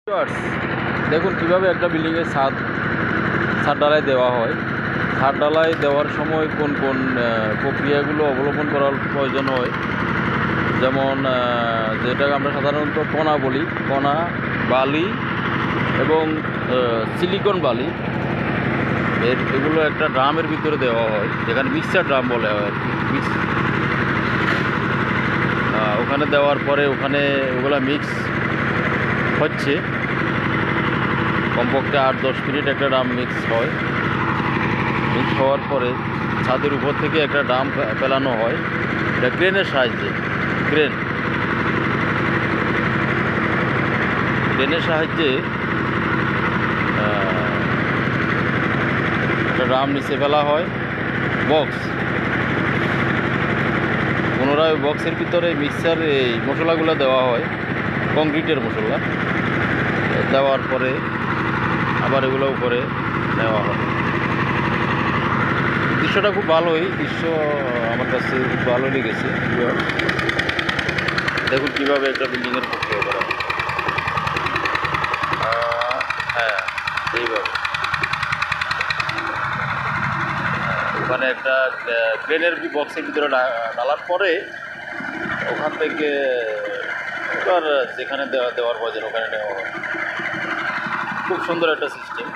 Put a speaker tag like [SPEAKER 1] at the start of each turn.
[SPEAKER 1] Viewers, দেখুন কিভাবে একটা বিল্ডিংয়ের ছাদ ঢালাই দেওয়া হয়। ছাদ ঢালাই দেওয়ার সময় কোন কোন প্রক্রিয়াগুলো অবলম্বন করার প্রয়োজন হয়। যেমন যেটাকে আমরা সাধারণত কণা বলি, কণা, বালি এবং সিলিকন বালি এগুলো একটা ড্রামের ভিতরে দেওয়া হয়, যেখানে মিক্সার ড্রাম বলে হয় আর কি। ওখানে দেওয়ার পরে ওখানে ওগুলো মিক্স হচ্ছে কমপক্ষে 8-10 মিনিট একটা ড্রাম মিক্স হয়। মিক্স হওয়ার পরে ছাদের উপর থেকে একটা ড্রাম ফেলানো হয়, এটা ক্রেনের সাহায্যে। ক্রেনের সাহায্যে একটা ড্রাম নিচে ফেলা হয়, বক্স। পুনরায় বক্সের ভিতরে মিক্সার এই মশলাগুলো দেওয়া হয়, কংক্রিটের মশলা দেওয়ার পরে আবার এগুলো উপরে নেওয়া হয়। দৃশ্যটা খুব ভালোই, আমার কাছে খুব ভালো লেগেছে। দেখুন কীভাবে একটা বিল্ডিংয়ের প্রক্রিয়া করা হয়। হ্যাঁ, এইভাবে ওখানে একটা ক্রেনের বক্সের ভিতরে ডালার পরে ওখান থেকে এবার যেখানে দেওয়ার প্রয়োজন ওখানে নেওয়া হয়। খুব সুন্দর একটা সিস্টেম।